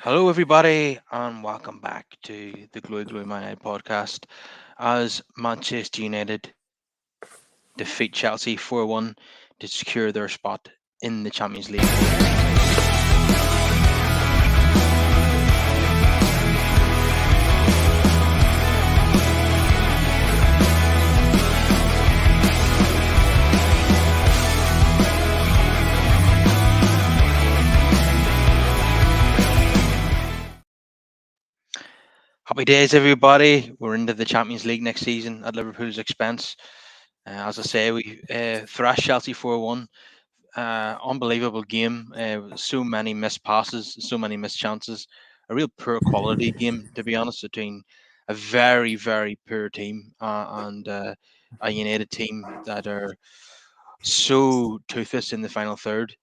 Hello, everybody, and welcome back to the Glory Glory Man United podcast. As Manchester United defeat Chelsea 4-1 to secure their spot in the Champions League. Happy days, everybody. We're into the Champions League next season at Liverpool's expense. As I say, we thrashed Chelsea 4-1. Unbelievable game. So many missed passes, so many missed chances. A real poor quality game, to be honest, between a very, very poor team and a United team that are so toothless in the final third.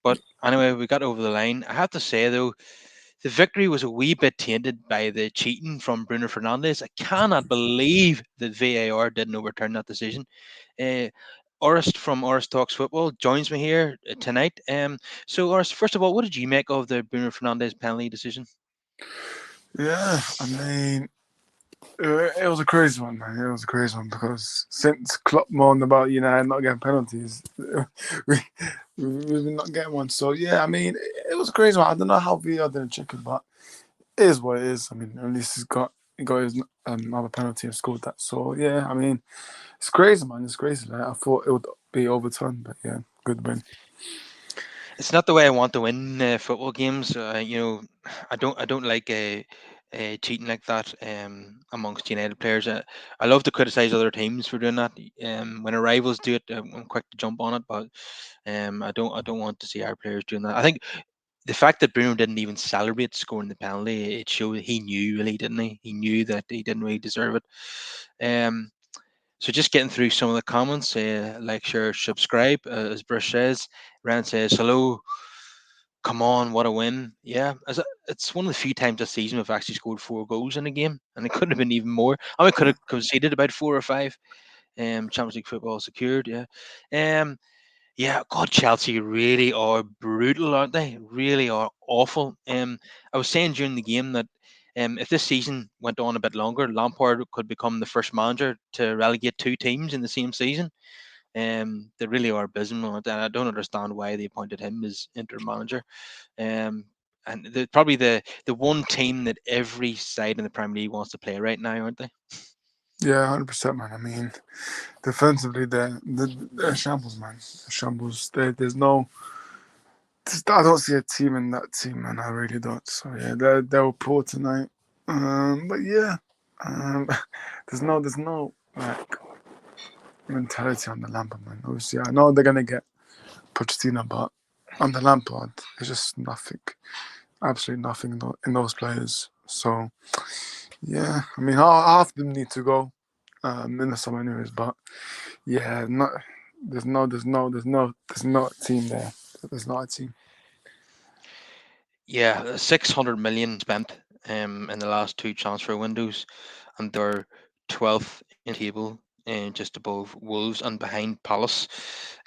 But anyway, we got over the line. I have to say, though, the victory was a wee bit tainted by the cheating from Bruno Fernandes. I cannot believe that VAR didn't overturn that decision. Uh, Orest from Orest Talks Football joins me here tonight. So, Orest, first of all, what did you make of the Bruno Fernandes penalty decision? Yeah, I mean, it was a crazy one, man. It was a crazy one because since Klopp moaned about United not getting penalties, we, we've been not getting one. So, yeah, I mean, it was a crazy one. I don't know how VR didn't check it, but it is what it is. I mean, at least he got his other penalty and scored that. So, yeah, I mean, it's crazy, man. It's crazy. Like, I thought it would be overturned, but yeah, good win. It's not the way I want to win football games. I don't like cheating like that amongst United players. I love to criticize other teams for doing that. When our rivals do it, I'm quick to jump on it, but I don't want to see our players doing that. I think the fact that Bruno didn't even celebrate scoring the penalty, it showed he knew, really, didn't he? He knew that he didn't really deserve it. Um, so just getting through some of the comments, like, share, subscribe, as Bruce says. Rand says, hello, come on, what a win. Yeah, it's one of the few times this season we've actually scored 4 goals in a game, and it could have been even more. I mean, could have conceded about 4 or 5. Champions League football secured, yeah. Um, yeah, God, Chelsea really are brutal, aren't they? Really are awful. I was saying during the game that if this season went on a bit longer, Lampard could become the first manager to relegate 2 teams in the same season. They really are abysmal, and I don't understand why they appointed him as interim manager. Um, and they're probably the one team that every side in the Premier League wants to play right now, aren't they? Yeah, 100%, man. I mean, defensively, they're shambles, man. Shambles. There's no. I don't see a team in that team, man. I really don't. So yeah, they were poor tonight. But yeah, um, there's no like mentality on the Lampard, man. Obviously, I know they're gonna get Pochettino, but on the Lampard, there's just nothing, absolutely nothing in those players. So yeah, I mean, half of them need to go in the summer, anyways. But yeah, not there's no a team there. There's not a team. Yeah, 600 million spent in the last 2 transfer windows, and they're 12th in the table, just above Wolves and behind Palace.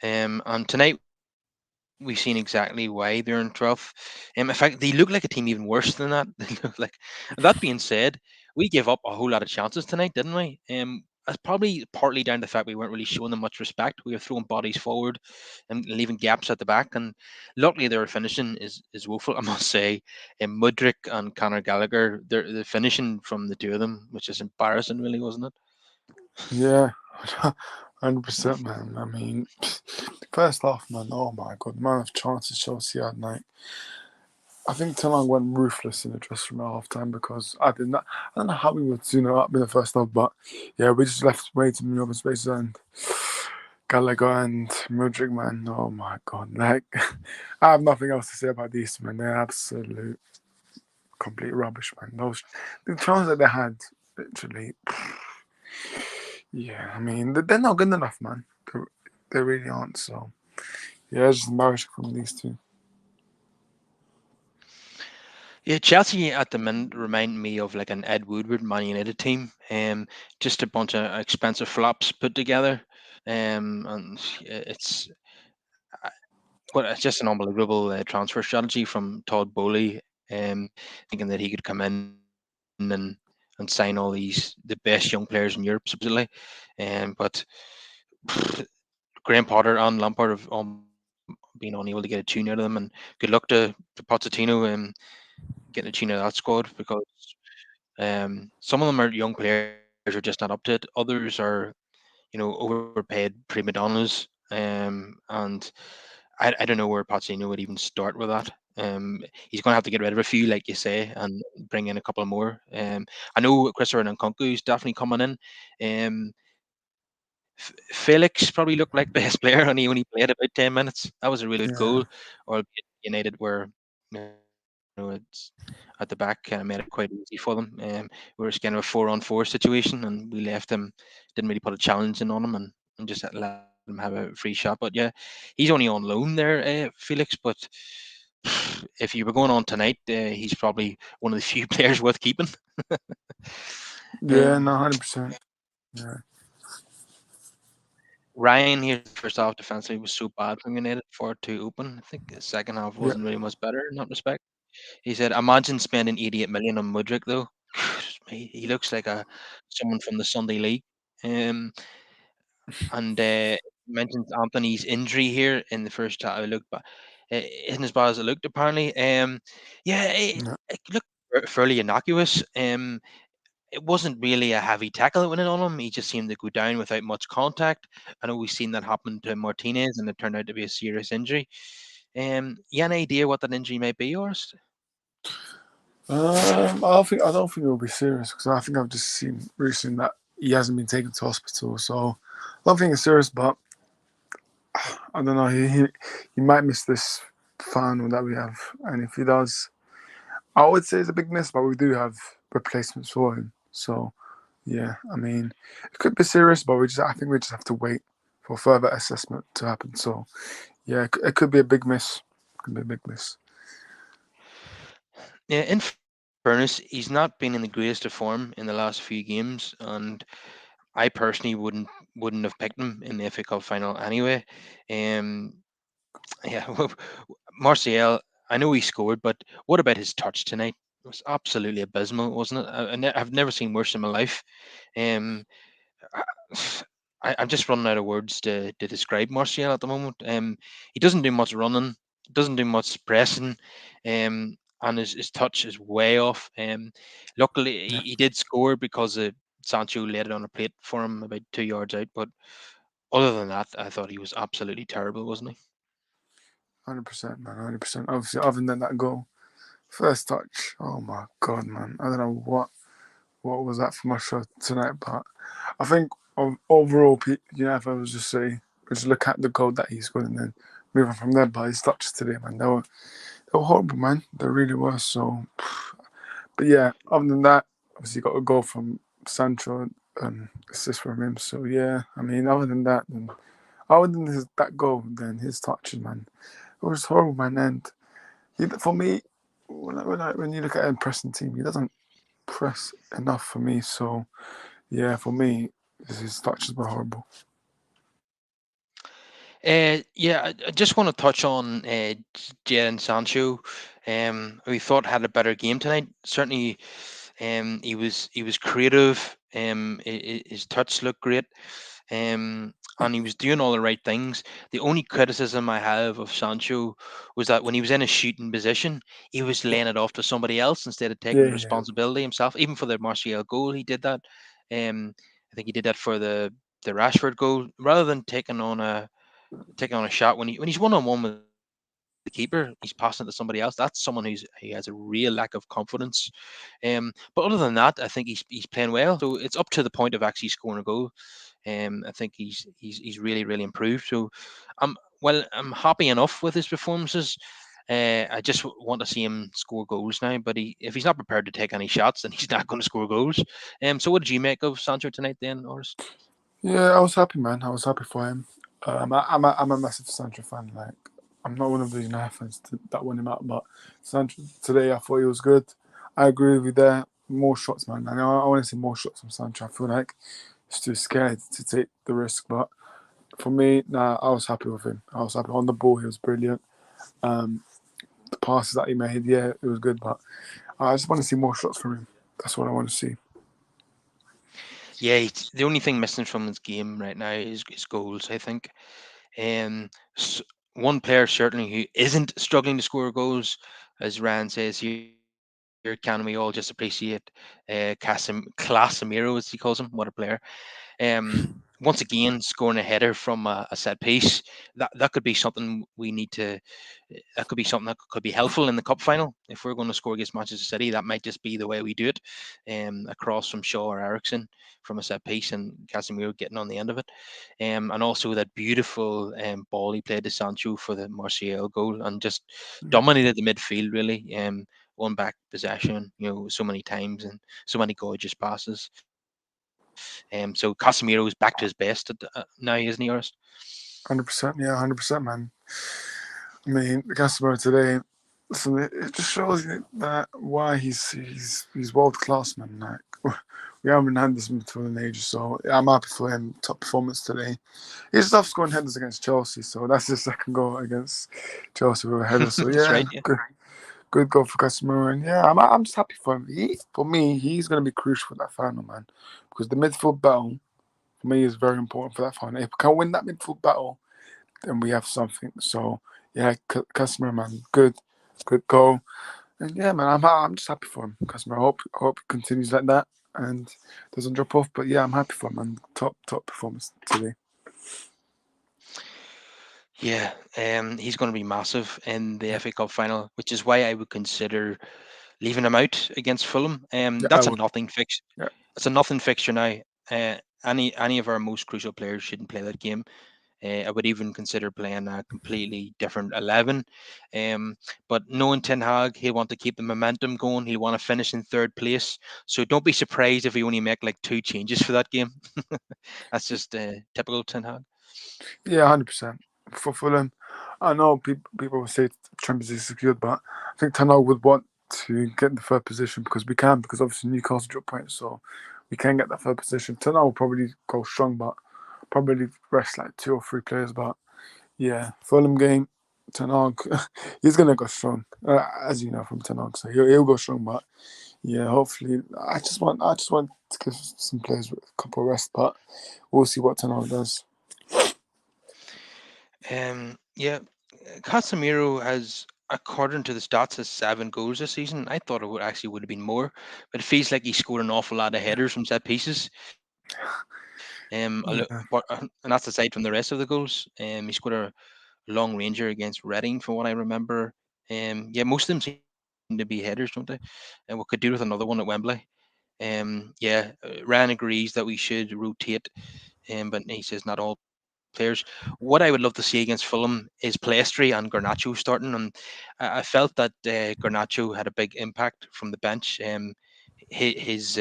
And tonight we've seen exactly why they're in 12th. In fact, they look like a team even worse than that. They look like. That being said, we gave up a whole lot of chances tonight, didn't we? That's probably partly down to the fact we weren't really showing them much respect. We were throwing bodies forward and leaving gaps at the back, and luckily their finishing is woeful, I must say. Mudrick and Conor Gallagher, the finishing from the two of them, which is embarrassing, really, wasn't it? Yeah, 100%, man. I mean, first half, man. Oh my god, the amount of chances Chelsea had. Like, I think Tenang went ruthless in the dressing room at half time because I did not. I don't know how we were 2-0 up in the first half, but yeah, we just left way too many open spaces and Gallagher and Mudrick, man. Oh my god, like I have nothing else to say about these men. They're absolute complete rubbish, man. Those the chances that they had, literally. Yeah, I mean they're not good enough, man. They really aren't. So yeah, it's just embarrassing from these two. Yeah, Chelsea at the minute remind me of like an Ed Woodward Man United team. Just a bunch of expensive flops put together. And it's just an unbelievable transfer strategy from Todd Bowley. thinking that he could come in and sign all the best young players in Europe supposedly, but Graham Potter and Lampard have been unable to get a tune out of them, and good luck to Pochettino getting a tune out of that squad, because some of them are young players are just not up to it. Others are, overpaid prima donnas, and I don't know where Pochettino would even start with that. He's going to have to get rid of a few, like you say, and bring in a couple more. I know Christopher Nkunku is definitely coming in. Felix probably looked like the best player, and he only played about 10 minutes. That was a really good goal. Yeah, Or United were, it's at the back, kind of made it quite easy for them. We were kind of a 4-on-4 situation, and we left him, didn't really put a challenge in on him, and just let him have a free shot. But yeah, he's only on loan there, Felix. But if you were going on tonight, he's probably one of the few players worth keeping. um, yeah, no, 100%. Yeah, Ryan here said the first half defensively was so bad from United for it to open. I think the second half yeah, wasn't really much better in that respect. He said, "Imagine spending 88 million on Mudryk though. He looks like a someone from the Sunday League." Um, and mentions Anthony's injury here in the first half. I looked, but isn't as bad as it looked apparently. Yeah, yeah, it looked fairly innocuous. It wasn't really a heavy tackle that went in on him. He just seemed to go down without much contact. I know we've seen that happen to Martinez, and it turned out to be a serious injury. You have any idea what that injury might be, or? I don't think it'll be serious because I think I've just seen recently that he hasn't been taken to hospital. So I don't think it's serious, but I don't know. He might miss this final that we have, and if he does, I would say it's a big miss. But we do have replacements for him. So yeah, I mean, it could be serious, but I think we just have to wait for further assessment to happen. So yeah, it could be a big miss. It could be a big miss. Yeah, in fairness, he's not been in the greatest of form in the last few games, and I personally wouldn't have picked him in the FA Cup final anyway. Um, yeah, Martial, I know he scored, but what about his touch tonight? It was absolutely abysmal, wasn't it? I've never seen worse in my life. Um, I, I'm just running out of words to describe Martial at the moment. He doesn't do much running, doesn't do much pressing, and his touch is way off. Luckily, Yeah, he did score because Sancho laid it on a plate for him about 2 yards out. But other than that, I thought he was absolutely terrible, wasn't he? 100%, man, 100%. Obviously, other than that goal, first touch. Oh my god, man! I don't know what was that for my shot tonight, but I think overall, if I was just say, just look at the goal that he scored and then move on from there. But his touches today, man, they were horrible, man. They really were. So, but yeah, other than that, obviously got a goal from Sancho, assist from him. So yeah, I mean, other than that goal, then his touches, man, it was horrible, man. And for me, when you look at a pressing team, he doesn't press enough for me. So yeah, for me, his touches were horrible. Yeah, I just want to touch on Jadon Sancho. We thought had a better game tonight. Certainly, he was creative. His touch looked great. And he was doing all the right things. The only criticism I have of Sancho was that when he was in a shooting position, he was laying it off to somebody else instead of taking Yeah, the yeah, responsibility himself. Even for the Martial goal, he did that. I think he did that for the Rashford goal, rather than taking on a shot when he's 1-on-one with the keeper, he's passing it to somebody else. That's someone he has a real lack of confidence. But other than that, I think he's playing well. So it's up to the point of actually scoring a goal. I think he's really improved. So I'm happy enough with his performances. I just want to see him score goals now. But if he's not prepared to take any shots, then he's not going to score goals. So what did you make of Sancho tonight, then, Oris? yeah. I was happy, man. I was happy for him. I'm a massive Sancho fan. Like, I'm not one of the United fans that want him out, but Sancho today, I thought he was good. I agree with you there. More shots, man. I want to see more shots from Sancho. I feel like he's too scared to take the risk, but for me, nah, I was happy with him. I was happy on the ball. He was brilliant. Um, the passes that he made, yeah, it was good. But I just want to see more shots from him. That's what I want to see. Yeah, the only thing missing from his game right now is goals. I think. Um, s- One player certainly who isn't struggling to score goals, as Ryan says here, can we all just appreciate Casemiro, as he calls him? What a player! Once again, scoring a header from a set piece, that could be something we need to. That could be something that could be helpful in the cup final. If we're going to score against Manchester City, that might just be the way we do it. Across from Shaw or Ericsson from a set piece, and Casemiro getting on the end of it. And also that beautiful ball he played to Sancho for the Martial goal, and just dominated the midfield really. Won back possession, so many times and so many gorgeous passes. So Casemiro is back to his best now, isn't he, Orest? 100%, yeah, 100%, man. I mean, the customer today, listen, it just shows you that why he's world class, man. Like we haven't had this midfield in ages, so yeah, I'm happy for him. Top performance today. He's just off scoring headers against Chelsea, so that's his second goal against Chelsea with a header. So That's yeah, right. Yeah. good goal for Casemiro, and yeah, I'm just happy for him. For me, he's gonna be crucial for that final, man, because the midfield battle for me is very important for that final. If we can win that midfield battle, then we have something. So yeah, Casemiro, man, good goal, and yeah, man, I'm just happy for him. Casemiro, I hope he continues like that and doesn't drop off. But yeah, I'm happy for him, man. Top performance today. Yeah, he's going to be massive in the FA Cup final, which is why I would consider leaving him out against Fulham. Yeah, I That's a would. nothing fix. Yeah, It's a nothing fixture now. Any of our most crucial players shouldn't play that game. I would even consider playing a completely different 11. Um, but knowing Ten Hag, he'll want to keep the momentum going. He'll want to finish in third place. So don't be surprised if we only make like two changes for that game. That's just typical Ten Hag. yeah, 100%. For Fulham, I know people will say Champions League secured, but I think Ten Hag would want to get in the third position because obviously Newcastle drop points, so we can get that third position. Ten Hag will probably go strong, but probably rest like two or three players. But yeah, Fulham game, Ten Hag, he's gonna go strong, as you know from Ten Hag, so he'll go strong. But yeah, hopefully, I just want to give some players a couple of rest, but we'll see what Ten Hag does. Yeah, Casemiro has, according to the stats, has 7 goals this season. I thought it would have been more, but it feels like he scored an awful lot of headers from set pieces. And that's aside from the rest of the goals. He scored a long ranger against Reading, from what I remember. Yeah, most of them seem to be headers, don't they? And we could do with another one at Wembley. Yeah, Ryan agrees that we should rotate, but he says not all players. What I would love to see against Fulham is Pellistri and Garnacho starting, and I felt that Garnacho had a big impact from the bench. His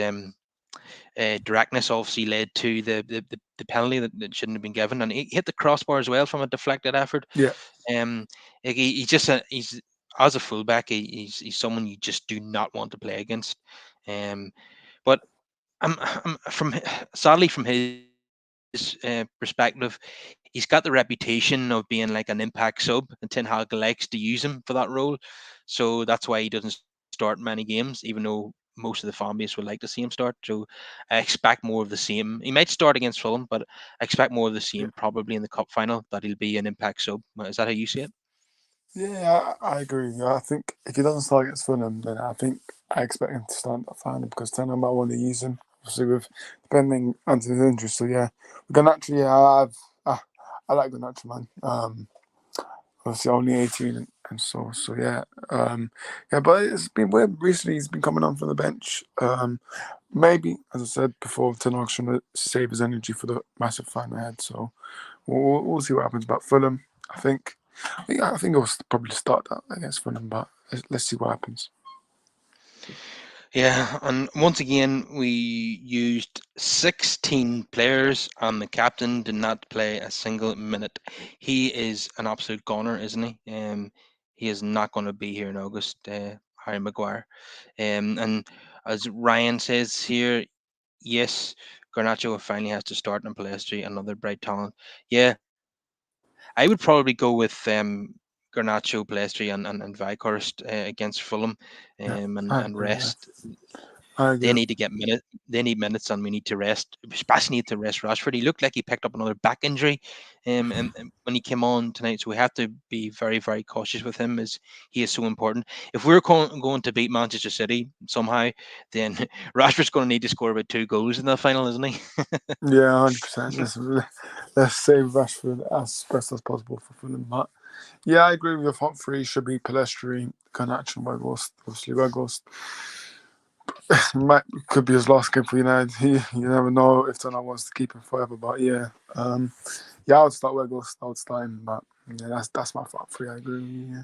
directness obviously led to the penalty that shouldn't have been given, and he hit the crossbar as well from a deflected effort. Yeah, Um, he's as a fullback, he's someone you just do not want to play against. Um, but I'm from sadly from his perspective, he's got the reputation of being like an impact sub, and Ten Hag likes to use him for that role. So that's why he doesn't start many games, even though most of the fan base would like to see him start. So I expect more of the same. He might start against Fulham, but I expect more of the same probably yeah, in the cup final, that he'll be an impact sub. Is that how you see it? yeah. I agree. I think if he doesn't start against Fulham, then I expect him to start at final because Ten Hag might want to use him, obviously with depending on his injury. So yeah, Garnacho, yeah, I like Garnacho, man. Obviously only 18 and so yeah, yeah. But it's been weird recently. He's been coming on from the bench. Maybe, as I said before, Ten Hag's trying to save his energy for the massive final ahead. So we'll see what happens. But Fulham, I think, I think he'll probably start that against Fulham. But let's see what happens. Yeah, and once again, we used 16 players, and the captain did not play a single minute. He is an absolute goner, isn't he? He is not going to be here in August, Harry Maguire. And as Ryan says here, yes, Garnacho finally has to start in Palestri, another bright talent. Yeah, I would probably go with Garnacho Garnacho, Palestri, and Vikhorst against Fulham, Yeah, and I and agree. Yeah, rest. I They agree. need to get minutes. They need minutes, and we need to rest. Especially need to rest Rashford. He looked like he picked up another back injury, and when he came on tonight, so we have to be very, very cautious with him, as he is so important. If we're going to beat Manchester City somehow, then Rashford's going to need to score about 2 goals in the final, isn't he? Yeah, 100%. Let's save Rashford as best as possible for Fulham. But yeah, I agree with your front three should be Palestri, Garnacho, and Weghorst. Obviously, Weghorst might could be his last game for United. You never know if Tana wants to keep him forever. But yeah, yeah, I would start Weghorst. I would start him. But yeah, that's my front three. I agree with you. Yeah.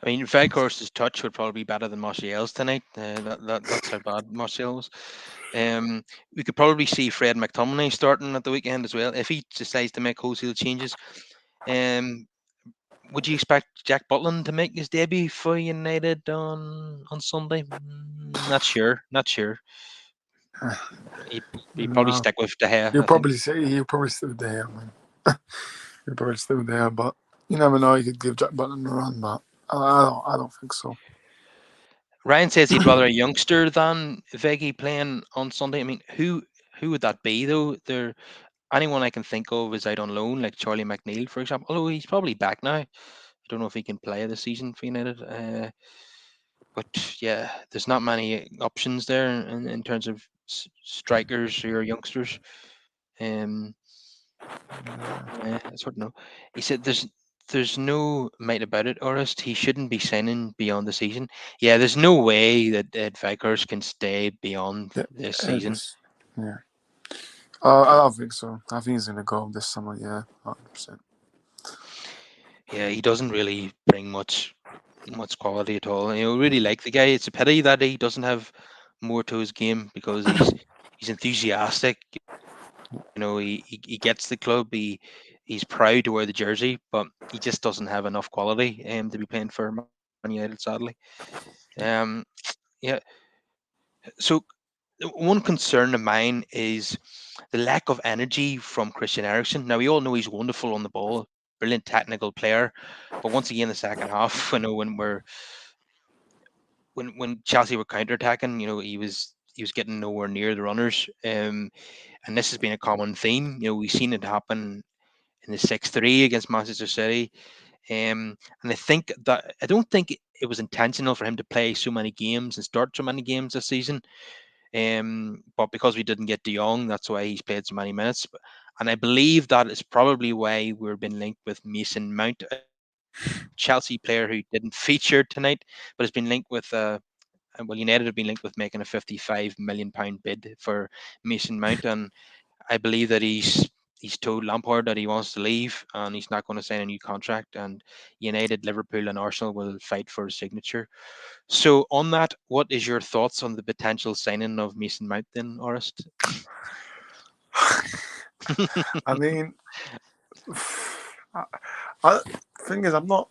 I mean, Veghorst's touch would probably be better than Martial's tonight. That's how bad Martial was. Um, we could probably see Fred McTominay starting at the weekend as well if he decides to make wholesale changes. Um, would you expect Jack Butland to make his debut for United on Sunday? Not sure. Not sure. He'd, he'd probably No, stick with De Gea, he'll I think. probably say he'll probably still there, man. He'll probably still there, but you never know. You could give Jack Button a run, but I don't think so. Ryan says he'd rather a youngster than Veggie playing on Sunday. I mean, who would that be though? Anyone I can think of is out on loan, like Charlie McNeil, for example. Although he's probably back now. I don't know if he can play this season for United. But yeah, there's not many options there in terms of strikers or youngsters. Um, yeah, I sort of know. He said there's no might about it, Orest. He shouldn't be signing beyond the season. Yeah, there's no way that Vickers can stay beyond Yeah, this yeah, season. yeah. I don't think so. I think he's gonna go this summer. Yeah, 100%. Yeah, he doesn't really bring much quality at all. Really like the guy. It's a pity that he doesn't have more to his game because he's enthusiastic. He gets the club. He's proud to wear the jersey, but he just doesn't have enough quality to be playing for Man United, sadly. Um, yeah. So one concern of mine is the lack of energy from Christian Eriksen. Now we all know he's wonderful on the ball, brilliant technical player, but once again the second half, when Chelsea were counterattacking, he was getting nowhere near the runners. And this has been a common theme. We've seen it happen in the 6-3 against Manchester City. And I don't think it was intentional for him to play so many games and start so many games this season. But because we didn't get De Jong, that's why he's played so many minutes. And I believe that is probably why we're been linked with Mason Mount, a Chelsea player who didn't feature tonight, but has been linked with well, United have been linked with making a £55 million bid for Mason Mount, and I believe that he's told Lampard that he wants to leave and he's not going to sign a new contract. And United, Liverpool, and Arsenal will fight for his signature. So, on that, what is your thoughts on the potential signing of Mason Mount, then, Orest? I mean, I, I thing is, I'm not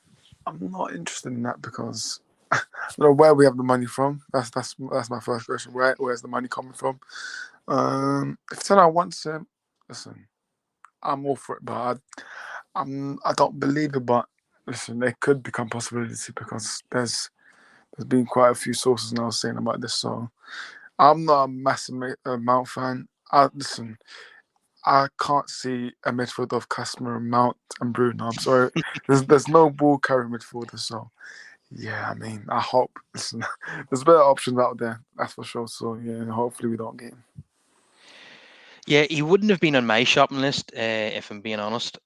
interested in that because I don't know where we have the money from. That's my first question. Where's the money coming from? If Tana wants him, listen, I'm all for it, but I don't believe it. But listen, there could become possibility because there's been quite a few sources now saying about this. So I'm not a massive Mount fan. Listen, I can't see a midfield of Casemiro, Mount, and Bruno. I'm sorry, there's no ball carrying midfielder. So yeah, I mean, I hope listen, there's better options out there. That's for sure. So yeah, hopefully we don't get him. Yeah, he wouldn't have been on my shopping list if I'm being honest.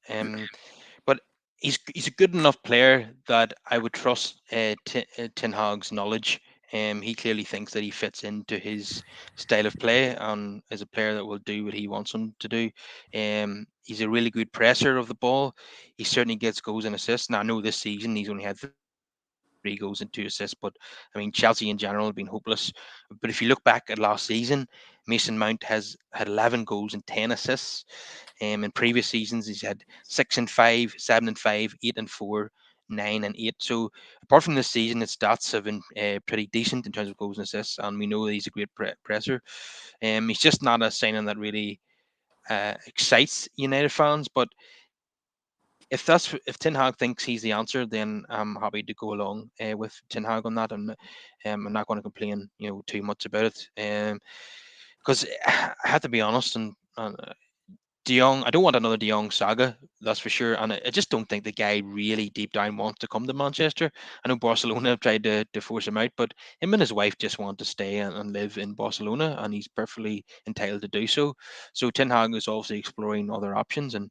But he's a good enough player that I would trust Ten Hag's knowledge. He clearly thinks that he fits into his style of play and is a player that will do what he wants him to do. He's a really good presser of the ball. He certainly gets goals and assists. Now I know this season he's only had 3 goals and 2 assists, but I mean Chelsea in general have been hopeless. But if you look back at last season, Mason Mount has had 11 goals and 10 assists. In previous seasons, he's had 6-5, 7-5, 8-4, 9-8. So apart from this season, his stats have been pretty decent in terms of goals and assists, and we know that he's a great presser. He's just not a signing that really excites United fans, but if Ten Hag thinks he's the answer, then I'm happy to go along with Ten Hag on that, and I'm not going to complain, too much about it. Because I have to be honest, and De Jong, I don't want another De Jong saga, that's for sure. And I just don't think the guy really deep down wants to come to Manchester. I know Barcelona have tried to force him out, but him and his wife just want to stay and live in Barcelona, and he's perfectly entitled to do so. So Ten Hag is obviously exploring other options, and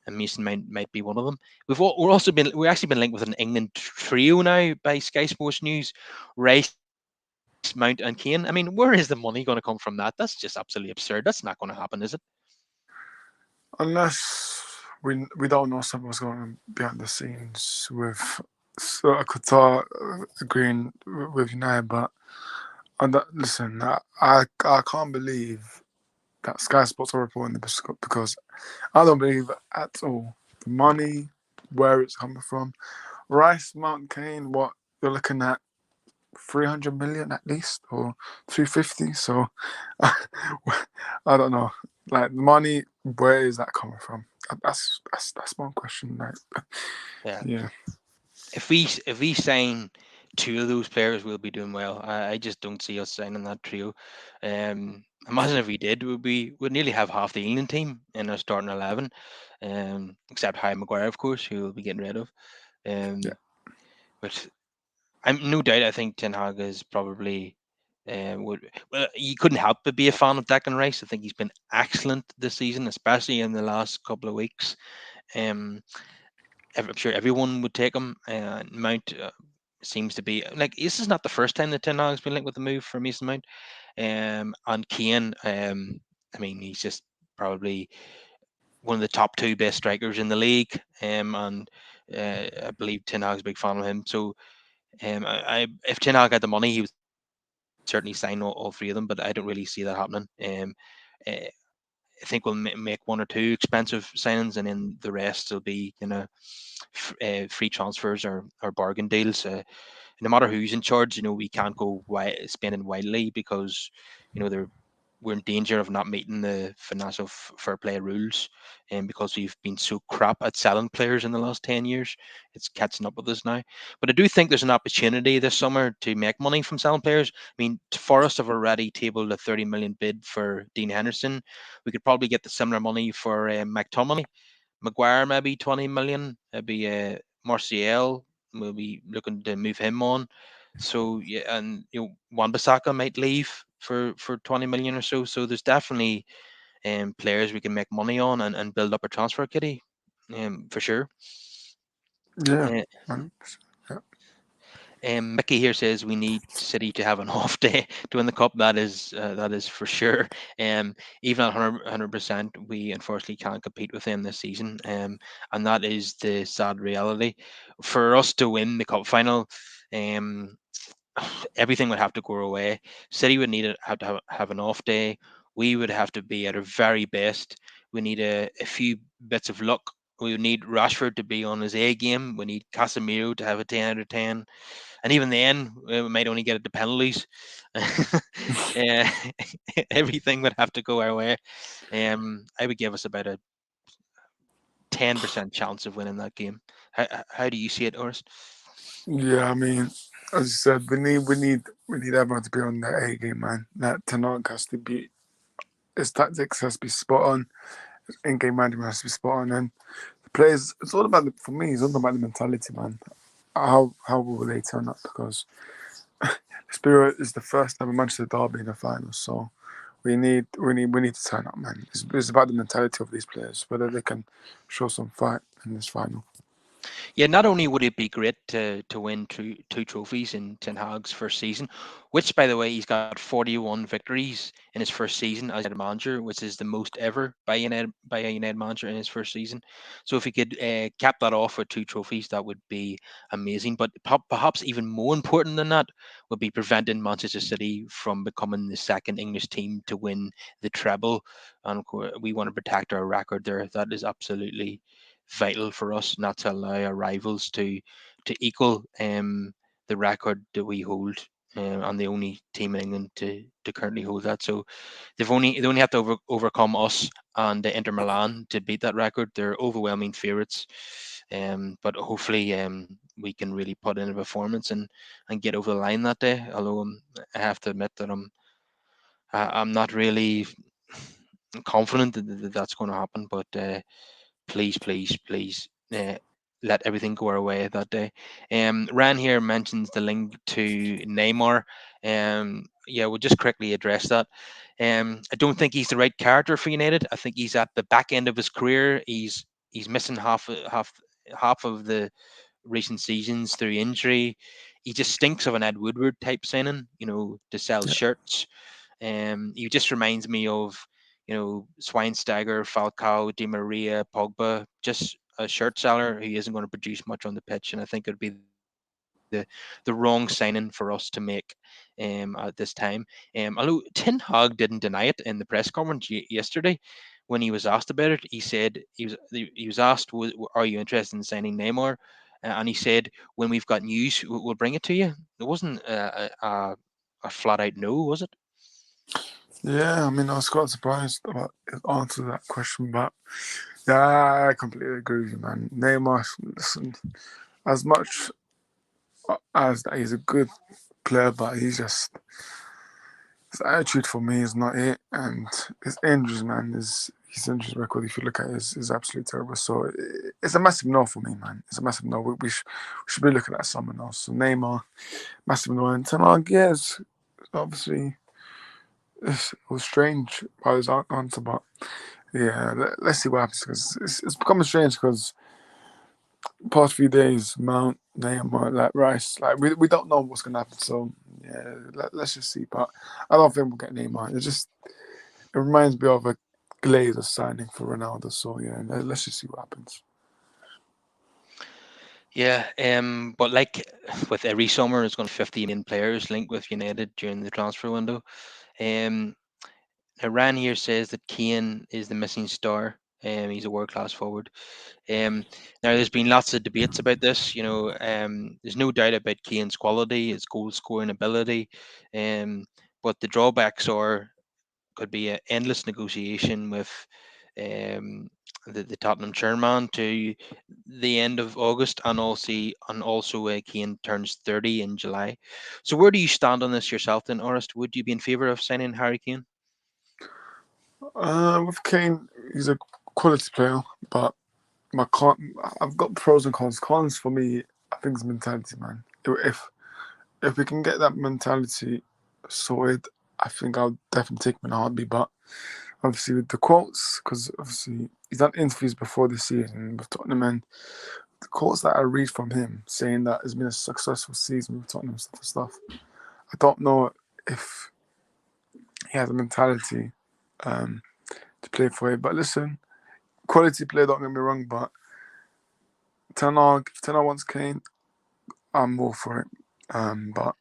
Mason might be one of them. We're actually been linked with an England trio now by Sky Sports News: Rice, Mount, and Kane. I mean, where is the money going to come from that? That's just absolutely absurd. That's not going to happen, is it? Unless we don't know something's going on behind the scenes with Qatar agreeing with United, but listen, I can't believe that Sky Sports are reporting this because I don't believe it at all. The money, where it's coming from, Rice, Mount Kane, what you're looking at 300 million at least or 250. So I don't know. Like money, where is that coming from? That's one question. Like, Yeah. yeah, If we sign two of those players, we'll be doing well. I just don't see us signing that trio. Imagine if we did, would nearly have half the England team in our starting 11, except Harry Maguire, of course, who we'll be getting rid of. yeah, Um, but I'm no doubt. I think Ten Hag is probably would well. You couldn't help but be a fan of Declan Rice. I think he's been excellent this season, especially in the last couple of weeks. Um, I'm sure everyone would take him. Mount seems to be like this is not the first time that Ten Hag's been linked with the move for Mason Mount. And Kane, I mean, he's just probably one of the top two best strikers in the league. And I believe Ten Hag's a big fan of him. So if Ten Hag had the money, he would certainly sign all three of them. But I don't really see that happening. Uh, I think we'll make one or two expensive signings, and then the rest will be free transfers or bargain deals. No matter who's in charge, we can't go spending wildly because they're we're in danger of not meeting the financial fair play rules, and because we've been so crap at selling players in the last 10 years, it's catching up with us now. But I do think there's an opportunity this summer to make money from selling players. I mean, Forest have already tabled a 30 million bid for Dean Henderson. We could probably get the similar money for McTominay. Maguire maybe 20 million. Maybe Martial. We'll be looking to move him on. So yeah, and Wan-Bissaka might leave for 20 million or so. So there's definitely players we can make money on and build up a transfer kitty, for sure. yeah. Uh, 100%, yeah. Mickey here says we need City to have an off day to win the cup. That is for sure. Um, Even at 100%, we unfortunately can't compete with them this season. And that is the sad reality. For us to win the cup final, um, everything would have to go away. City would have to have an off day. We would have to be at our very best. We need a few bits of luck. We would need Rashford to be on his A game. We need Casemiro to have a 10 out of 10, and even then we might only get it to penalties. uh, Everything would have to go our way. I would give us about a 10% chance of winning that game. How do you see it, Orest? Yeah, I mean, as you said, we need everyone to be on their A game, man. That Tanaka has to be his tactics has to be spot on, his in-game management has to be spot on, and the players. It's all about for me. It's all about the mentality, man. How will they turn up? Because Spirit is the first ever Manchester derby in the finals, so we need to turn up, man. It's about the mentality of these players, whether they can show some fight in this final. Yeah, not only would it be great to win two trophies in Ten Hag's first season, which by the way he's got 41 victories in his first season as United manager, which is the most ever by a United manager in his first season. So if he could cap that off with two trophies, that would be amazing. But perhaps even more important than that would be preventing Manchester City from becoming the second English team to win the treble. And of course, we want to protect our record there. That is absolutely vital for us not to allow our rivals to equal the record that we hold. and the only team in England to currently hold that. So they only have to overcome us and Inter Milan to beat that record. They're overwhelming favourites, but hopefully we can really put in a performance and get over the line that day. Although I have to admit that I'm not really confident that that's going to happen. But please, please, please. Let everything go our way that day. Ran here mentions the link to Neymar. Yeah, we'll just quickly address that. I don't think he's the right character for United. I think he's at the back end of his career. He's missing half of the recent seasons through injury. He just stinks of an Ed Woodward type signing, to sell Yeah, shirts. He just reminds me of, Schweinsteiger, Falcao, Di Maria, Pogba, just a shirt seller who isn't going to produce much on the pitch. And I think it would be the wrong signing for us to make at this time. Although Ten Hag didn't deny it in the press conference yesterday when he was asked about it. He said he was asked, "Are you interested in signing Neymar?" And he said, "When we've got news, we'll bring it to you." It wasn't a flat out no, was it? yeah. I mean, I was quite surprised about his answer to that question, but yeah, I completely agree with you, man. Neymar, listen, as much as that he's a good player, but he's just his attitude for me is not it, and his injuries, man, his injuries record. If you look at it, is absolutely terrible. So it's a massive no for me, man. It's a massive no. We should be looking at someone else. So Neymar, massive no. And Ten Hag, yes, obviously it was strange by his answer, but yeah, let's see what happens because it's becoming strange because past few days, Mount, Neymar, like Rice, like we don't know what's gonna happen. So yeah, let's just see. But I don't think we'll get Neymar. It reminds me of a Glazer signing for Ronaldo. So yeah, let's just see what happens. Yeah, but like with every summer, there's going to be 50 million players linked with United during the transfer window. Um, Iran here says that Kane is the missing star. He's a world class forward. Now, there's been lots of debates about this. There's no doubt about Kane's quality, his goal scoring ability, um, but the drawbacks could be an endless negotiation with um, the Tottenham chairman to the end of August, and also Kane turns 30 in July. So where do you stand on this yourself, then, Orest? Would you be in favour of signing Harry Kane? With Kane, he's a quality player, but my con, I've got pros and cons. Cons for me, I think is mentality, man. If we can get that mentality sorted, I think I'll definitely take him in a heartbeat. But obviously with the quotes, because obviously he's done interviews before this season with Tottenham, and the quotes that I read from him saying that it's been a successful season with Tottenham stuff. I don't know if he has a mentality um, to play for it. But listen, quality player, don't get me wrong, but if Ten Hag wants Kane, I'm all for it. But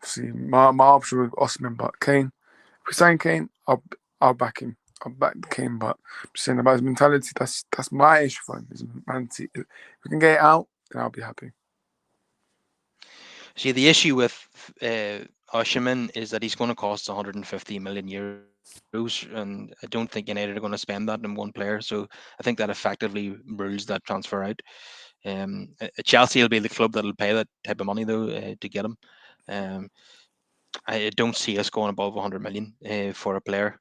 see, my option with Osman, but Kane, if we sign Kane, I'll back him. I'll back Kane, but I'm just saying about his mentality. That's my issue for him. His mentality. If we can get it out, then I'll be happy. See, the issue with Oshiman is that he's going to cost 150 million euros, and I don't think United are going to spend that in one player. So I think that effectively rules that transfer out. Chelsea will be the club that'll pay that type of money though to get him. Um, I don't see us going above 100 million for a player.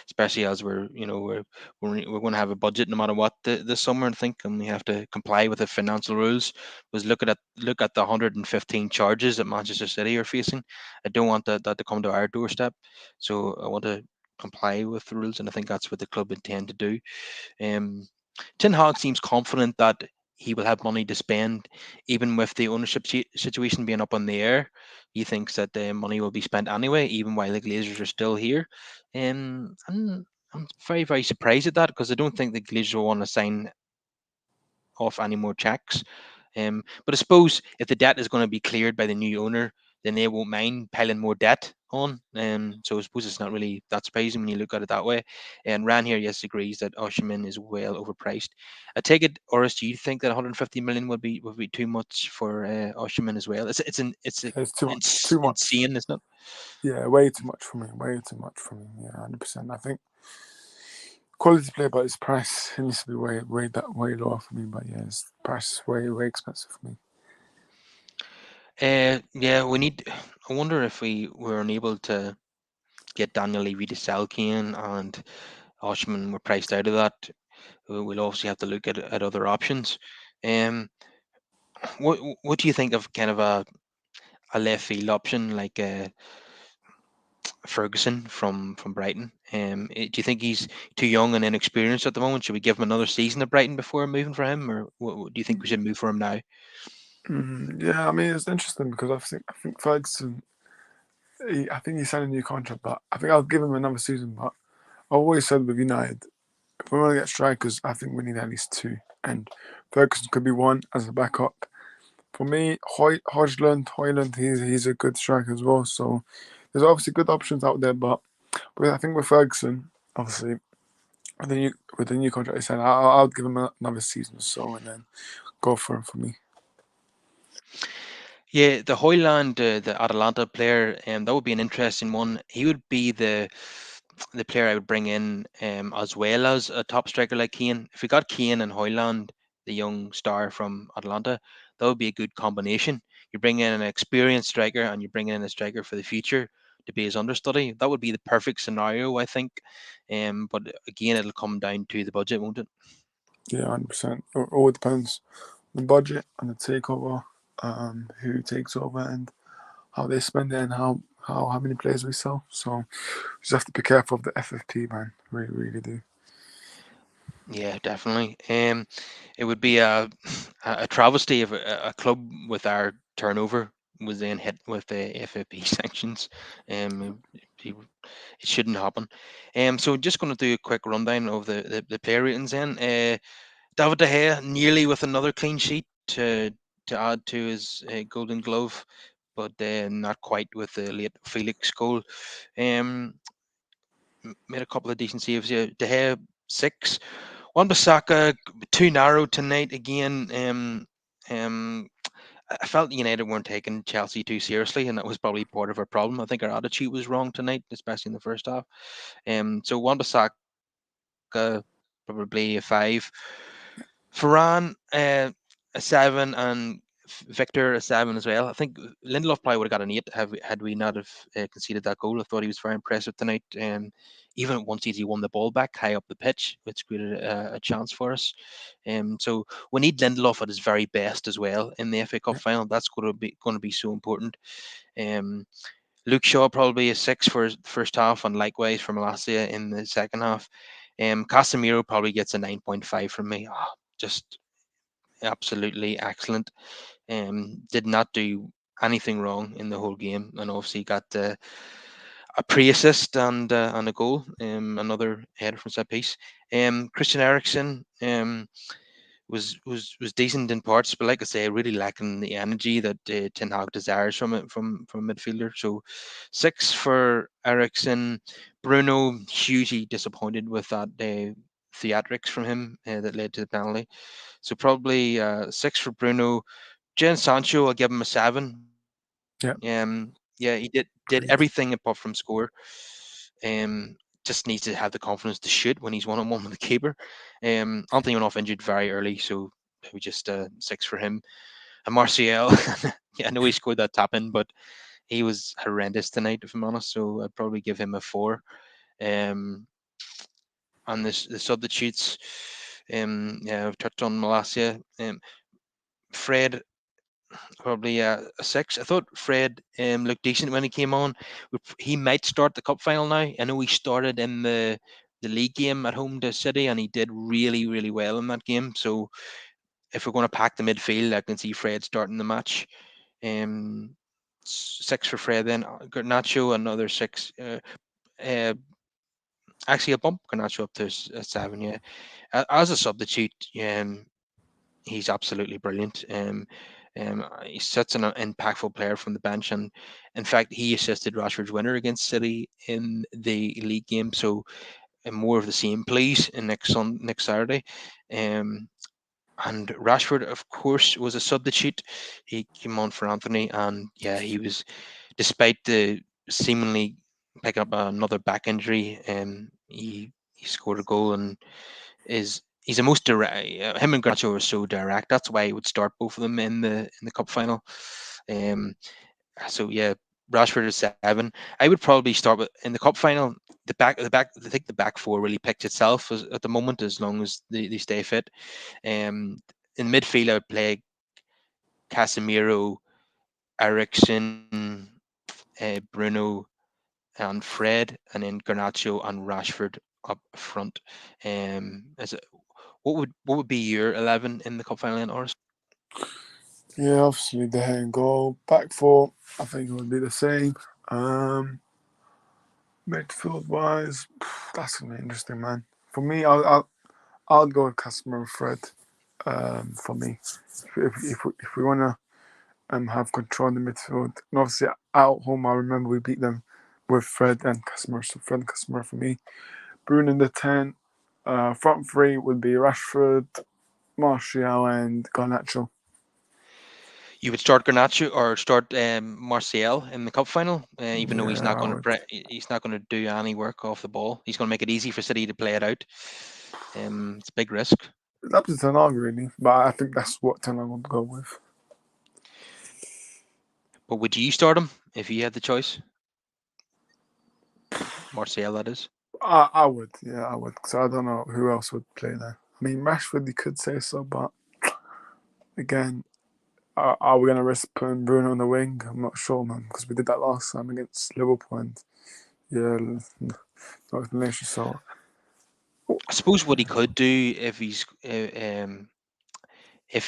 Especially as we're going to have a budget no matter what this summer, I think, and we have to comply with the financial rules. Was look at the 115 charges that Manchester City are facing. I don't want that to come to our doorstep, so I want to comply with the rules, and I think that's what the club intend to do. Um, Ten Hag seems confident that he will have money to spend, even with the ownership situation being up on the air. He thinks that the money will be spent anyway, even while the Glazers are still here. I'm very, very surprised at that because I don't think the Glazers will want to sign off any more checks. But I suppose if the debt is going to be cleared by the new owner, then they won't mind piling more debt on. So I suppose it's not really that surprising when you look at it that way. And Ran here, yes, agrees that Osimhen is well overpriced. I take it, Oris, do you think that 150 million would be too much for Osimhen as well? It's It's too much. Too much. insane, isn't it? Yeah, way too much for me. Way too much for me. Yeah, 100%. I think quality player, but his price it needs to be way lower for me. But yeah, his price is way expensive for me. Yeah, we need. I wonder if we were unable to get Daniel Levy to sell Kane and Oshman were priced out of that. We'll obviously have to look at other options. Um, what do you think of kind of a left field option like Ferguson from Brighton? Do you think he's too young and inexperienced at the moment? Should we give him another season at Brighton before moving for him, or do you think we should move for him now? Yeah, I mean it's interesting because I think Ferguson. I think he signed a new contract, but I think I'll give him another season. But I always said with United, if we want to get strikers, I think we need at least two, and Ferguson could be one as a backup. For me, Hoyland, he's a good striker as well. So there's obviously good options out there, but I think with Ferguson, obviously with the new contract he signed, I'll give him another season or so, and then go for him for me. Yeah, the Hoyland, the Atalanta player, that would be an interesting one. He would be the player I would bring in as well as a top striker like Kane. If we got Kane and Hoyland, the young star from Atalanta, that would be a good combination. You bring in an experienced striker and you bring in a striker for the future to be his understudy. That would be the perfect scenario, I think. But again, it'll come down to the budget, won't it? Yeah, 100%. It all depends on the budget and the takeover, who takes over and how they spend it and how many players we sell. So we just have to be careful of the FFP, man. Really do. Yeah, definitely. It would be a travesty if a club with our turnover was then hit with the FAP sanctions. It, it shouldn't happen. So just going to do a quick rundown of the player ratings then. David De Gea nearly with another clean sheet to add to his Golden Glove, but not quite with the late Felix goal. Um, Made a couple of decent saves. Yeah, De Gea 6. Wan-Bissaka too narrow tonight again. Um, I felt United weren't taking Chelsea too seriously, and that was probably part of our problem. I think our attitude was wrong tonight, especially in the first half. So Wan-Bissaka probably a 5. Varane a 7, and Victor a 7 as well. I think Lindelof probably would have got an 8 had we not have conceded that goal. I thought he was very impressive tonight. Even at one stage he won the ball back high up the pitch, which created a chance for us. So we need Lindelof at his very best as well in the FA Cup Yeah, final. That's going to be so important. Um, Luke Shaw probably a 6 for his first half, and likewise for Malacia in the second half. Casemiro probably gets a 9.5 from me. Just absolutely excellent. Did not do anything wrong in the whole game, and obviously got a pre-assist and a goal. Another header from set piece. Christian Eriksen was decent in parts, but like I say, really lacking the energy that Ten Hag desires from it from a midfielder. So 6 for Eriksen. Bruno hugely disappointed with that theatrics from him that led to the penalty. So probably 6 for Bruno. Jen Sancho, I'll give him a 7. yeah, Yeah, he did agreed. everything apart from score. Just needs to have the confidence to shoot when he's 1-on-1 with the keeper. Anthony went off injured very early, so maybe just 6 for him. And Martial, yeah, I know he scored that tap in, but he was horrendous tonight, if I'm honest. So I'd probably give him a 4. Um, and the substitutes, yeah, I've touched on Malacia. Fred probably a 6. I thought Fred looked decent when he came on. He might start the cup final now. I know he started in the league game at home to City, and he did really, really well in that game. So if we're going to pack the midfield, I can see Fred starting the match. 6 for Fred, then Garnacho another 6. Uh, Actually, a bump Garnacho up to a 7. Yeah, as a substitute, he's absolutely brilliant. He's such an impactful player from the bench, and in fact, he assisted Rashford's winner against City in the league game. So, more of the same, please, in next Saturday. Um, and Rashford, of course, was a substitute. He came on for Anthony, and yeah, he was, despite the seemingly picking up another back injury, he scored a goal and he's the most direct. Him and Garnacho are so direct. That's why he would start both of them in the cup final. Um, so yeah, Rashford is 7. I would probably start with in the cup final. I think the back four really picked itself at the moment, as long as they stay fit. Um, in midfield, I would play Casemiro, Ericsson, Bruno, and Fred, and then Garnacho and Rashford up front. As a, what would be your 11 in the cup final, in Oris? Yeah, obviously the head and goal. Back four, I think it would be the same. Um, Midfield wise, that's gonna be interesting, man. For me, I'll go with Casemiro and Fred. For me, if we wanna have control in the midfield, and obviously out home, I remember we beat them with Fred and Casemiro. So Fred and Casemiro for me. Bruno in the 10. Front three would be Rashford, Martial, and Garnacho. You would start Garnacho or start Martial in the cup final, even though Yeah, I would. he's not going to do any work off the ball. He's going to make it easy for City to play it out. It's a big risk. It's up to Ten Hag really, but I think that's what Ten Hag would go with. But would you start him if you had the choice? Martial, that is. I would, yeah, I would. So I don't know who else would play there. I mean, Rashford, you could say so, but again, are we going to risk putting Bruno on the wing? I'm not sure, man, because we did that last time against Liverpool, and yeah, no explanation. So I suppose what he could do if he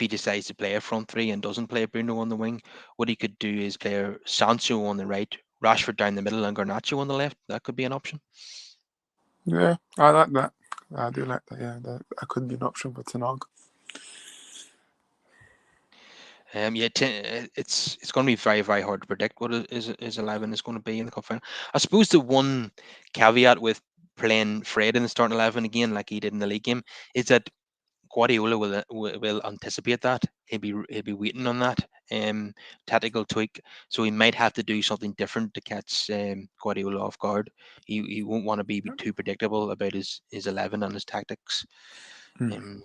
decides to play a front three and doesn't play Bruno on the wing, what he could do is play Sancho on the right, Rashford down the middle, and Garnacho on the left. That could be an option. yeah, I like that. I do like that. Yeah, that could be an option for Ten Hag. Yeah, it's going to be very very hard to predict what his 11 is going to be in the cup final. I suppose the one caveat with playing Fred in the starting 11 again, like he did in the league game, is that Guardiola will anticipate that. He'll be waiting on that tactical tweak. So he might have to do something different to catch Guardiola off guard. He won't want to be too predictable about his 11 and his tactics. Mm. Um,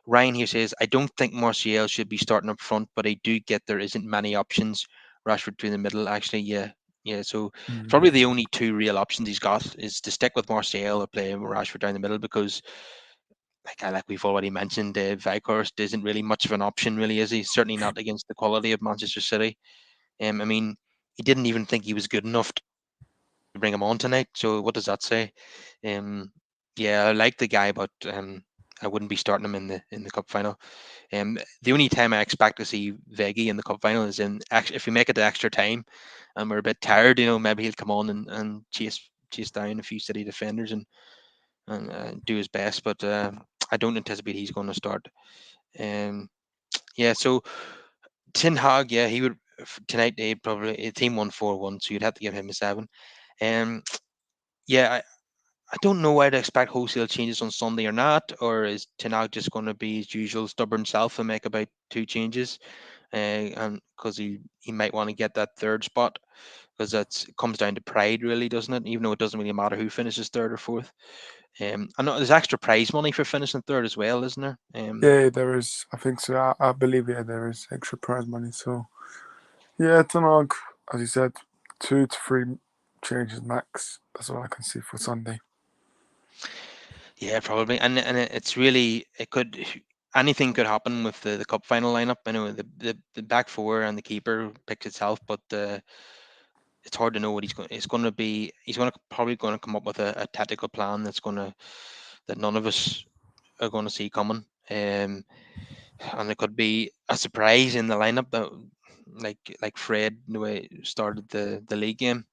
Ryan here says, I don't think Martial should be starting up front, but I do get there isn't many options. Rashford through the middle, actually, yeah. Yeah, so Mm. probably the only two real options he's got is to stick with Martial or play Rashford down the middle, because like we've already mentioned, Weghorst isn't really much of an option, really, is he? Certainly not against the quality of Manchester City. I mean, he didn't even think he was good enough to bring him on tonight. So what does that say? Um, yeah, I like the guy, but I wouldn't be starting him in the cup final. The only time I expect to see Veggie in the cup final is if we make it to extra time and we're a bit tired. Maybe he'll come on and chase down a few City defenders and do his best. But I don't anticipate he's going to start. Um, yeah, so Tin Hag, yeah, he would tonight. He probably team 1-4-1, so you'd have to give him a 7. Um, yeah, I don't know whether to expect wholesale changes on Sunday or not, or is Tin Hag just going to be his usual stubborn self and make about 2 changes, and because he might want to get that third spot, because it comes down to pride, really, doesn't it? Even though it doesn't really matter who finishes third or fourth. I know there's extra prize money for finishing third as well, isn't there? Yeah, there is. I think so. I believe there is extra prize money. So yeah, Ten Hag, as you said, 2 to 3 changes max. That's all I can see for Sunday. Yeah, probably, and it's really it could anything could happen with the cup final lineup. I know the back four and the keeper picks itself, but it's hard to know what he's going. It's going to be. He's going to probably going to come up with a tactical plan that none of us are going to see coming. And it could be a surprise in the lineup that like Fred the way he started the league game.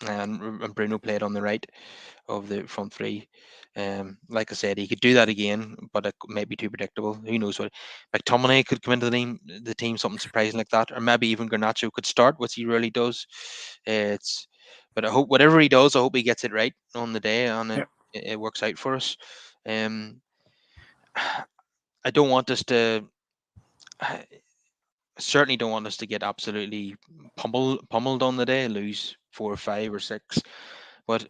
and Bruno played on the right of the front three. Like I said, he could do that again, but it might be too predictable. Who knows what? McTominay could come into the team, something surprising like that, or maybe even Garnacho could start, which he really does. It's, but I hope whatever he does, I hope he gets it right on the day, and it, Yeah, it works out for us. Um, I don't want us to. I certainly don't want us to get absolutely pummeled on the day, lose 4 or 5 or 6. But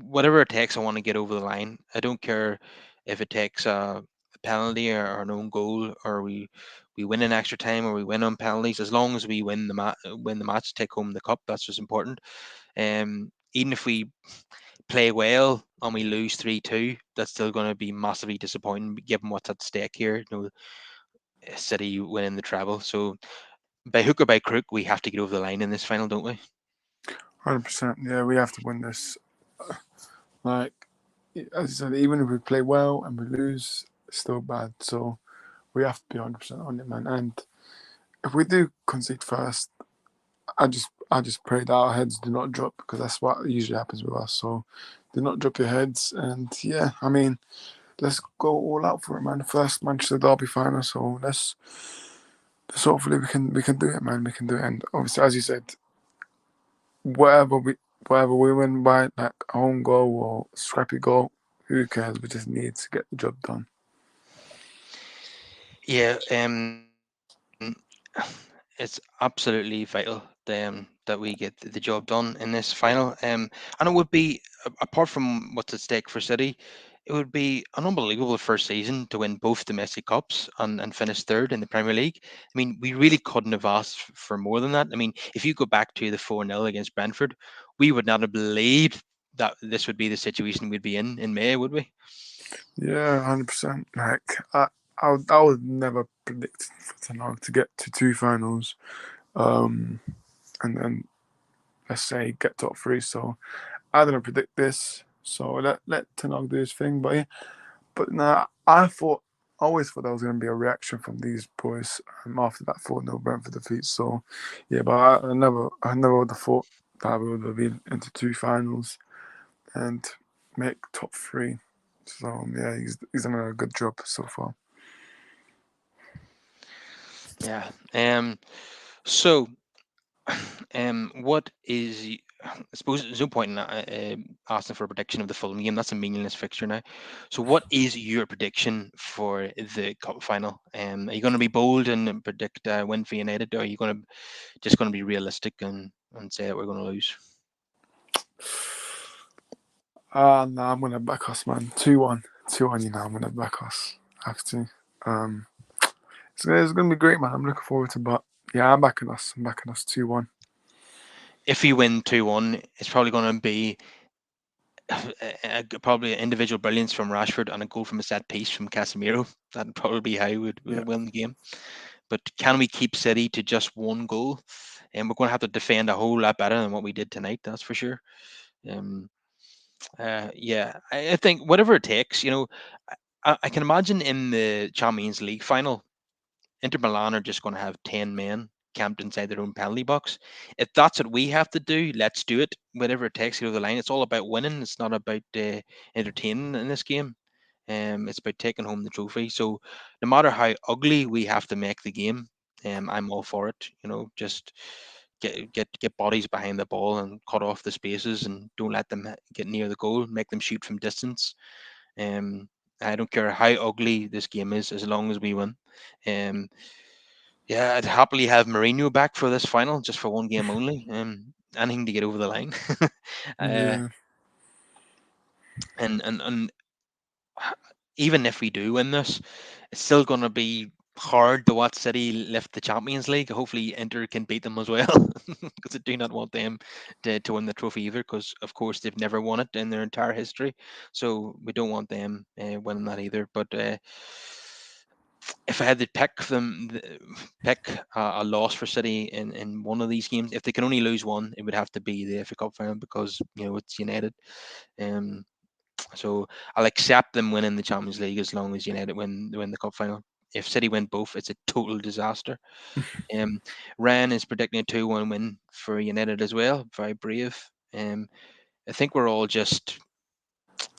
whatever it takes, I want to get over the line. I don't care if it takes a penalty or an own goal, or we win in extra time, or we win on penalties. As long as we win the match, take home the cup. That's what's important. Even if we play well and we lose 3-2, that's still going to be massively disappointing given what's at stake here. City winning the treble. So by hook or by crook, we have to get over the line in this final, don't we? 100%. Yeah, we have to win this. Like as you said, even if we play well and we lose, it's still bad. So we have to be 100% on it, man. And if we do concede first, I just pray that our heads do not drop because that's what usually happens with us. So do not drop your heads. And yeah, I mean, let's go all out for it, man. First Manchester Derby final, so let's hopefully we can do it, man. We can do it. And obviously, as you said, whatever we whatever we win by, like a home goal or scrappy goal, who cares? We just need to get the job done. Yeah, it's absolutely vital that we get the job done in this final. And it would be, apart from what's at stake for City, it would be an unbelievable first season to win both domestic cups and finish third in the Premier League. I mean, we really couldn't have asked for more than that. I mean, if you go back to the 4-0 against Brentford, we would not have believed that this would be the situation we'd be in May, would we? Yeah, 100%. Like I would never predict for Ten Hag to get to two finals, um, and then let's say get top three. So I didn't predict this. So let Ten Hag do his thing. But yeah, but nah, I always thought there was going to be a reaction from these boys after that 4-0 Brentford defeat. So yeah, but I never would have thought that we would have been into two finals and make top three. So yeah, he's done a good job so far. Yeah. So what is? I suppose there's no point in asking for a prediction of the Fulham game. That's a meaningless fixture now. So, what is your prediction for the cup final? Are you going to be bold and predict win for United, or are you going to just going to be realistic and say that we're going to lose? No, I'm gonna back us, man. 2-1. 2-1, I'm gonna back us. Have to. Um, it's gonna be great, man. I'm looking forward to. But yeah, I'm backing us. I'm backing us 2-1. If you win 2-1, it's probably going to be probably individual brilliance from Rashford and a goal from a set piece from Casemiro. That'd probably be how we would Yeah, win the game. But can we keep City to just one goal? And we're going to have to defend a whole lot better than what we did tonight. That's for sure. Um, yeah, I think whatever it takes. I can imagine in the Champions League final, Inter Milan are just going to have 10 men camped inside their own penalty box. If that's what we have to do, let's do it. Whatever it takes to go to the line. It's all about winning. It's not about entertaining in this game. It's about taking home the trophy. So no matter how ugly we have to make the game, I'm all for it. Just get bodies behind the ball and cut off the spaces and don't let them get near the goal. Make them shoot from distance. Um, I don't care how ugly this game is, as long as we win. Um, yeah, I'd happily have Mourinho back for this final, just for one game only. Anything to get over the line. uh, yeah, and even if we do win this, it's still going to be hard to watch City lift the Champions League. Hopefully, Inter can beat them as well, because I do not want them to win the trophy either. Because of course they've never won it in their entire history, so we don't want them winning that either. But if I had to pick a loss for City in one of these games, if they can only lose one, it would have to be the FA Cup final because it's United. Um, so I'll accept them winning the Champions League as long as United win the cup final. if City win both, it's a total disaster. Um, Ryan is predicting a 2-1 win for United as well. Very brave. Um, I think we're all just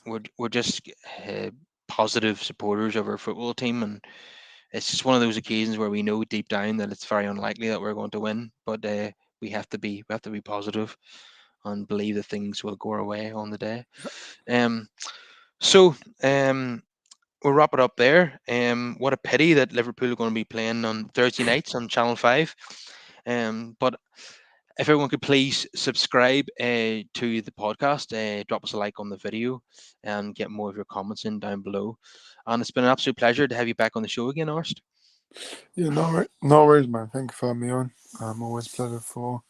we're just uh, positive supporters of our football team, and it's just one of those occasions where we know deep down that it's very unlikely that we're going to win, but we have to be positive and believe that things will go our way on the day. Um, so we'll wrap it up there. What a pity that Liverpool are going to be playing on Thursday nights on Channel 5. But if everyone could please subscribe to the podcast, drop us a like on the video, and get more of your comments in down below. And it's been an absolute pleasure to have you back on the show again, Orst. Yeah, no worries, man. Thank you for having me on. Always a pleasure for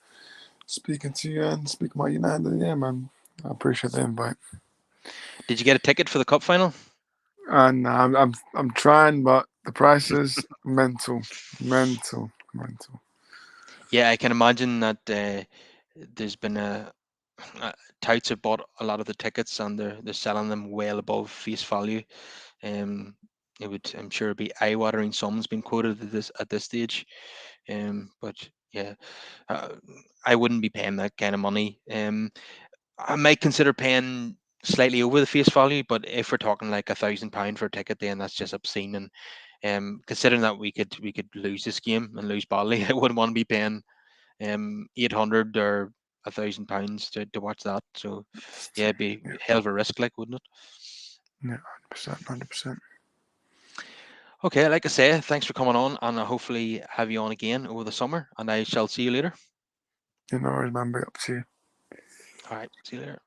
speaking to you and speaking about United. And yeah, man, I appreciate the invite. Did you get a ticket for the cup final? And I'm trying, but the price is mental. Yeah, I can imagine that there's been touts have bought a lot of the tickets and they're selling them well above face value. Um, I'm sure it'd be eye-watering sums being quoted at this stage. But yeah, uh, I wouldn't be paying that kind of money. I might consider paying slightly over the face value, but if we're talking like £1,000 for a ticket, then that's just obscene. And considering that we could lose this game and lose badly, I wouldn't want to be paying 800 or £1,000 to watch that. So It's yeah, too, it'd be yeah, a hell of a risk, like, wouldn't it? yeah, 100%. Okay, like I say, thanks for coming on, and I'll hopefully have you on again over the summer, and I shall see you later. No worries, man. Big up to you. All right, see you later.